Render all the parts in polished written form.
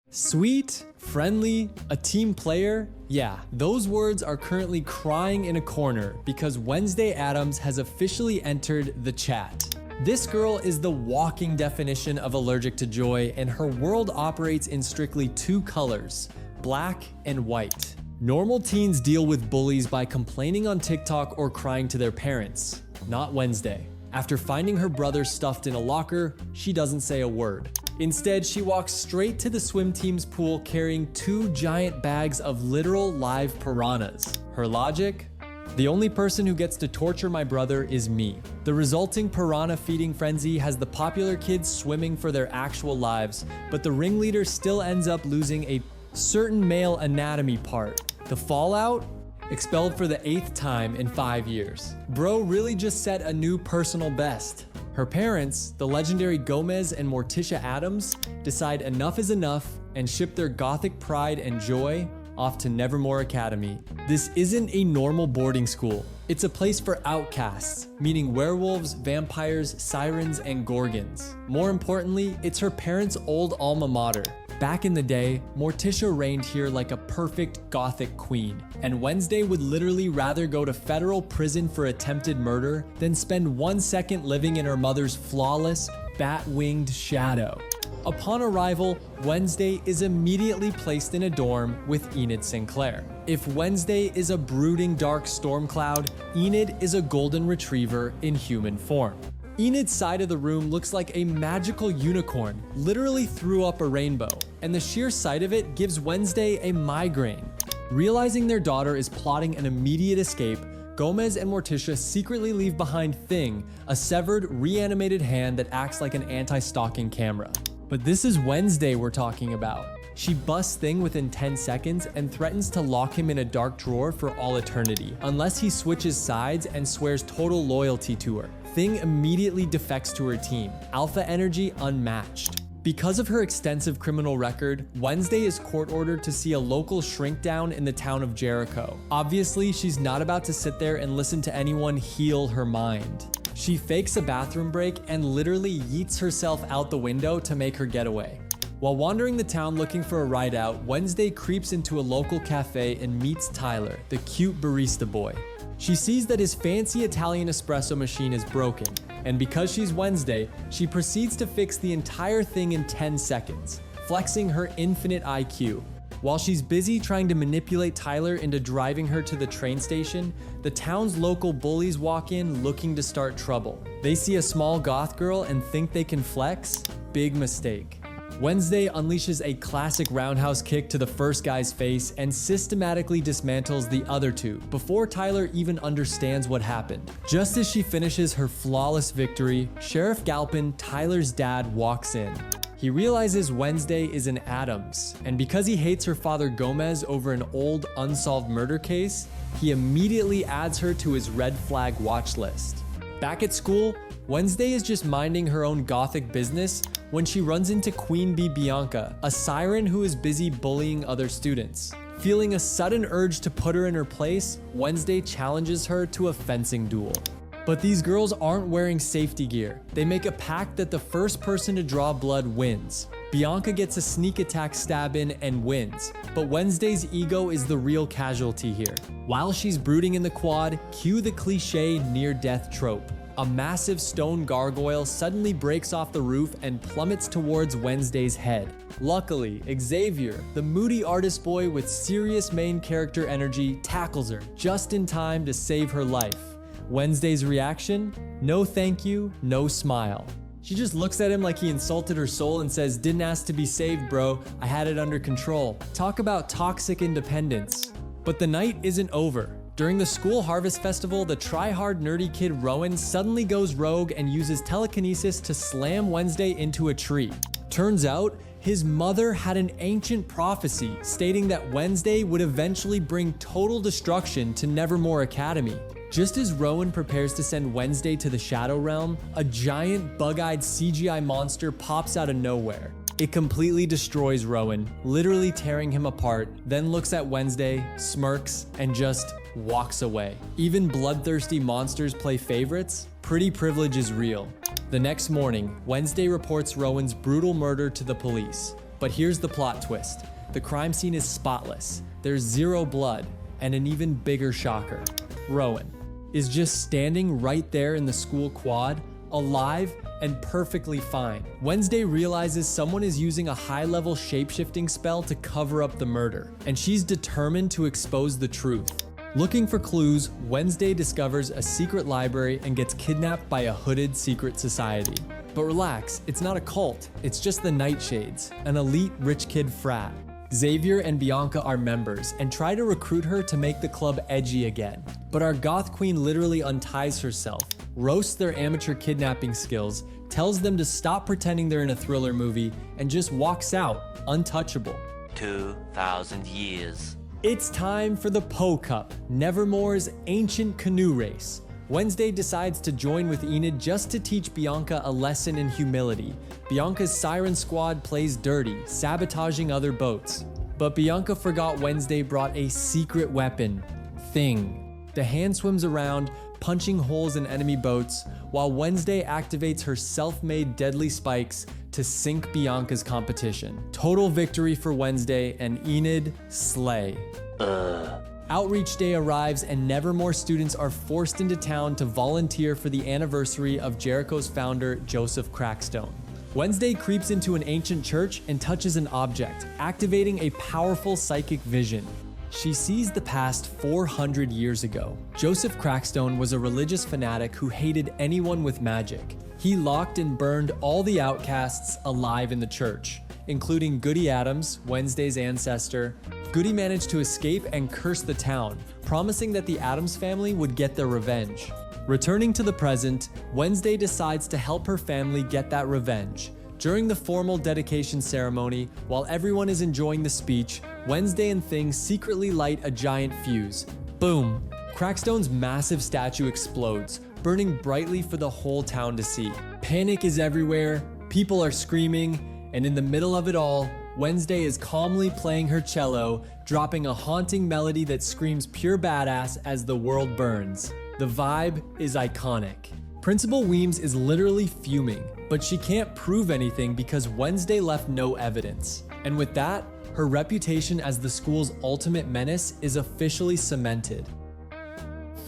Sweet, friendly, a team player? Yeah, those words are currently crying in a corner because Wednesday Addams has officially entered the chat. This girl is the walking definition of allergic to joy, and her world operates in strictly two colors, black and white. Normal teens deal with bullies by complaining on TikTok or crying to their parents. Not Wednesday. After finding her brother stuffed in a locker, she doesn't say a word. Instead, she walks straight to the swim team's pool carrying 2 giant bags of literal live piranhas. Her logic? The only person who gets to torture my brother is me. The resulting piranha feeding frenzy has the popular kids swimming for their actual lives, but the ringleader still ends up losing a certain male anatomy part. The fallout? Expelled for the 8th time in 5 years. Bro really just set a new personal best. Her parents, the legendary Gomez and Morticia Addams, decide enough is enough and ship their gothic pride and joy off to Nevermore Academy. This isn't a normal boarding school. It's a place for outcasts, meaning werewolves, vampires, sirens, and gorgons. More importantly, it's her parents' old alma mater. Back in the day, Morticia reigned here like a perfect gothic queen, and Wednesday would literally rather go to federal prison for attempted murder than spend 1 second living in her mother's flawless, bat-winged shadow. Upon arrival, Wednesday is immediately placed in a dorm with Enid Sinclair. If Wednesday is a brooding dark storm cloud, Enid is a golden retriever in human form. Enid's side of the room looks like a magical unicorn literally threw up a rainbow, and the sheer sight of it gives Wednesday a migraine. Realizing their daughter is plotting an immediate escape, Gomez and Morticia secretly leave behind Thing, a severed, reanimated hand that acts like an anti-stalking camera. But this is Wednesday we're talking about. She busts Thing within 10 seconds and threatens to lock him in a dark drawer for all eternity, unless he switches sides and swears total loyalty to her. Thing immediately defects to her team, alpha energy unmatched. Because of her extensive criminal record, Wednesday is court-ordered to see a local shrink-down in the town of Jericho. Obviously, she's not about to sit there and listen to anyone heal her mind. She fakes a bathroom break and literally yeets herself out the window to make her getaway. While wandering the town looking for a ride out, Wednesday creeps into a local cafe and meets Tyler, the cute barista boy. She sees that his fancy Italian espresso machine is broken, and because she's Wednesday, she proceeds to fix the entire thing in 10 seconds, flexing her infinite IQ. While she's busy trying to manipulate Tyler into driving her to the train station, the town's local bullies walk in looking to start trouble. They see a small goth girl and think they can flex? Big mistake. Wednesday unleashes a classic roundhouse kick to the first guy's face and systematically dismantles the other two before Tyler even understands what happened. Just as she finishes her flawless victory, Sheriff Galpin, Tyler's dad, walks in. He realizes Wednesday is an Addams, and because he hates her father Gomez over an old unsolved murder case, he immediately adds her to his red flag watch list. Back at school, Wednesday is just minding her own gothic business when she runs into Queen Bee Bianca, a siren who is busy bullying other students. Feeling a sudden urge to put her in her place, Wednesday challenges her to a fencing duel. But these girls aren't wearing safety gear. They make a pact that the first person to draw blood wins. Bianca gets a sneak attack stab in and wins, but Wednesday's ego is the real casualty here. While she's brooding in the quad, cue the cliche near-death trope. A massive stone gargoyle suddenly breaks off the roof and plummets towards Wednesday's head. Luckily, Xavier, the moody artist boy with serious main character energy, tackles her just in time to save her life. Wednesday's reaction? No thank you, no smile. She just looks at him like he insulted her soul and says, "Didn't ask to be saved, bro. I had it under control." Talk about toxic independence. But the night isn't over. During the school harvest festival, the try-hard nerdy kid Rowan suddenly goes rogue and uses telekinesis to slam Wednesday into a tree. Turns out, his mother had an ancient prophecy stating that Wednesday would eventually bring total destruction to Nevermore Academy. Just as Rowan prepares to send Wednesday to the Shadow Realm, a giant bug-eyed CGI monster pops out of nowhere. It completely destroys Rowan, literally tearing him apart, then looks at Wednesday, smirks, and just walks away. Even bloodthirsty monsters play favorites? Pretty privilege is real. The next morning, Wednesday reports Rowan's brutal murder to the police. But here's the plot twist. The crime scene is spotless. There's zero blood, and an even bigger shocker. Rowan is just standing right there in the school quad, alive and perfectly fine. Wednesday realizes someone is using a high-level shape-shifting spell to cover up the murder, and she's determined to expose the truth. Looking for clues, Wednesday discovers a secret library and gets kidnapped by a hooded secret society. But relax, it's not a cult, it's just the Nightshades, an elite rich kid frat. Xavier and Bianca are members and try to recruit her to make the club edgy again. But our goth queen literally unties herself, roasts their amateur kidnapping skills, tells them to stop pretending they're in a thriller movie, and just walks out, untouchable. 2,000 years. It's time for the Poe Cup, Nevermore's ancient canoe race. Wednesday decides to join with Enid just to teach Bianca a lesson in humility. Bianca's siren squad plays dirty, sabotaging other boats. But Bianca forgot Wednesday brought a secret weapon, Thing. The hand swims around, punching holes in enemy boats, while Wednesday activates her self-made deadly spikes to sink Bianca's competition. Total victory for Wednesday, and Enid slay. Outreach Day arrives and Nevermore students are forced into town to volunteer for the anniversary of Jericho's founder, Joseph Crackstone. Wednesday creeps into an ancient church and touches an object, activating a powerful psychic vision. She sees the past 400 years ago. Joseph Crackstone was a religious fanatic who hated anyone with magic. He locked and burned all the outcasts alive in the church, including Goody Addams, Wednesday's ancestor. Goody managed to escape and curse the town, promising that the Addams family would get their revenge. Returning to the present, Wednesday decides to help her family get that revenge. During the formal dedication ceremony, while everyone is enjoying the speech, Wednesday and Thing secretly light a giant fuse. Boom! Crackstone's massive statue explodes, burning brightly for the whole town to see. Panic is everywhere, people are screaming, and in the middle of it all, Wednesday is calmly playing her cello, dropping a haunting melody that screams pure badass as the world burns. The vibe is iconic. Principal Weems is literally fuming, but she can't prove anything because Wednesday left no evidence. And with that, her reputation as the school's ultimate menace is officially cemented.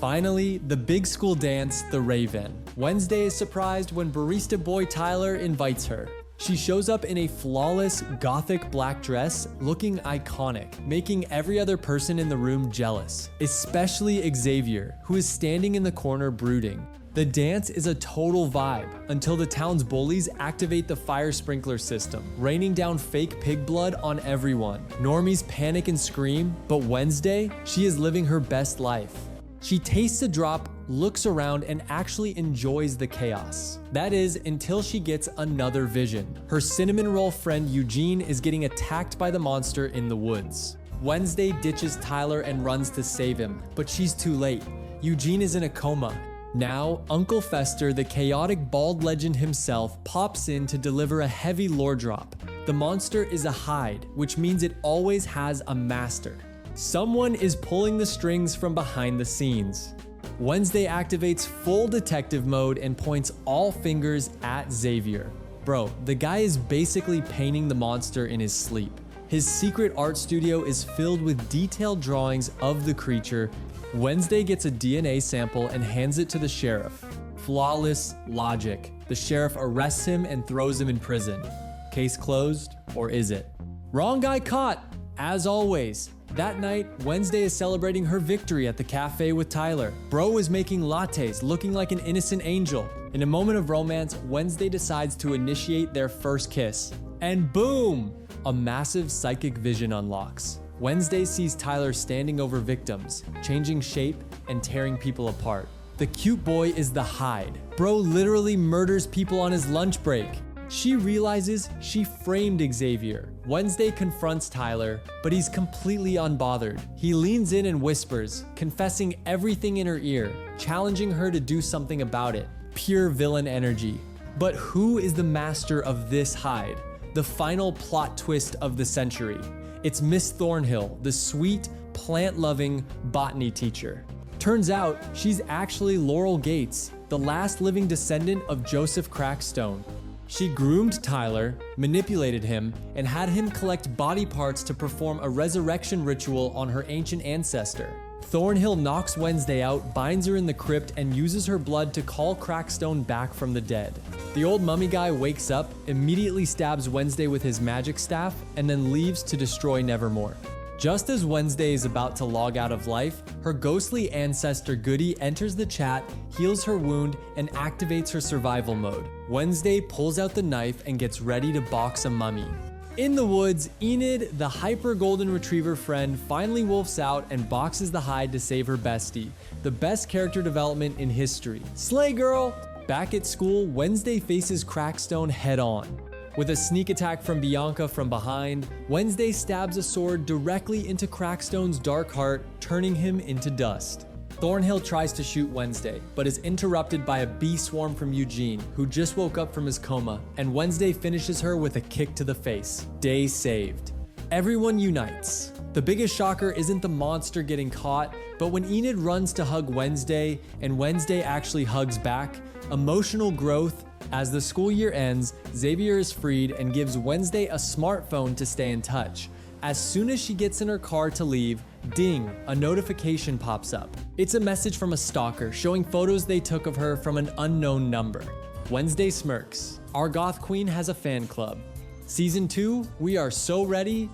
Finally, the big school dance, the Raven. Wednesday is surprised when barista boy Tyler invites her. She shows up in a flawless, gothic black dress, looking iconic, making every other person in the room jealous, especially Xavier, who is standing in the corner brooding. The dance is a total vibe until the town's bullies activate the fire sprinkler system, raining down fake pig blood on everyone. Normies panic and scream, but Wednesday, she is living her best life. She tastes a drop, looks around, and actually enjoys the chaos. That is, until she gets another vision. Her cinnamon roll friend Eugene is getting attacked by the monster in the woods. Wednesday ditches Tyler and runs to save him, but she's too late. Eugene is in a coma. Now, Uncle Fester, the chaotic bald legend himself, pops in to deliver a heavy lore drop. The monster is a Hyde, which means it always has a master. Someone is pulling the strings from behind the scenes. Wednesday activates full detective mode and points all fingers at Xavier. Bro, the guy is basically painting the monster in his sleep. His secret art studio is filled with detailed drawings of the creature. Wednesday gets a DNA sample and hands it to the sheriff. Flawless logic. The sheriff arrests him and throws him in prison. Case closed, or is it? Wrong guy caught, as always. That night, Wednesday is celebrating her victory at the cafe with Tyler. Bro is making lattes, looking like an innocent angel. In a moment of romance, Wednesday decides to initiate their first kiss. And boom! A massive psychic vision unlocks. Wednesday sees Tyler standing over victims, changing shape and tearing people apart. The cute boy is the Hyde. Bro literally murders people on his lunch break. She realizes she framed Xavier. Wednesday confronts Tyler, but he's completely unbothered. He leans in and whispers, confessing everything in her ear, challenging her to do something about it. Pure villain energy. But who is the master of this Hyde? The final plot twist of the century. It's Miss Thornhill, the sweet, plant-loving botany teacher. Turns out, she's actually Laurel Gates, the last living descendant of Joseph Crackstone. She groomed Tyler, manipulated him, and had him collect body parts to perform a resurrection ritual on her ancient ancestor. Thornhill knocks Wednesday out, binds her in the crypt, and uses her blood to call Crackstone back from the dead. The old mummy guy wakes up, immediately stabs Wednesday with his magic staff, and then leaves to destroy Nevermore. Just as Wednesday is about to log out of life, her ghostly ancestor Goody enters the chat, heals her wound, and activates her survival mode. Wednesday pulls out the knife and gets ready to box a mummy. In the woods, Enid, the hyper golden retriever friend, finally wolfs out and boxes the hide to save her bestie. The best character development in history. Slay girl! Back at school, Wednesday faces Crackstone head on. With a sneak attack from Bianca from behind, Wednesday stabs a sword directly into Crackstone's dark heart, turning him into dust. Thornhill tries to shoot Wednesday, but is interrupted by a bee swarm from Eugene, who just woke up from his coma, and Wednesday finishes her with a kick to the face. Day saved. Everyone unites. The biggest shocker isn't the monster getting caught, but when Enid runs to hug Wednesday, and Wednesday actually hugs back, emotional growth. As the school year ends, Xavier is freed and gives Wednesday a smartphone to stay in touch. As soon as she gets in her car to leave, ding, a notification pops up. It's a message from a stalker showing photos they took of her from an unknown number. Wednesday smirks. Our goth queen has a fan club. Season 2, we are so ready.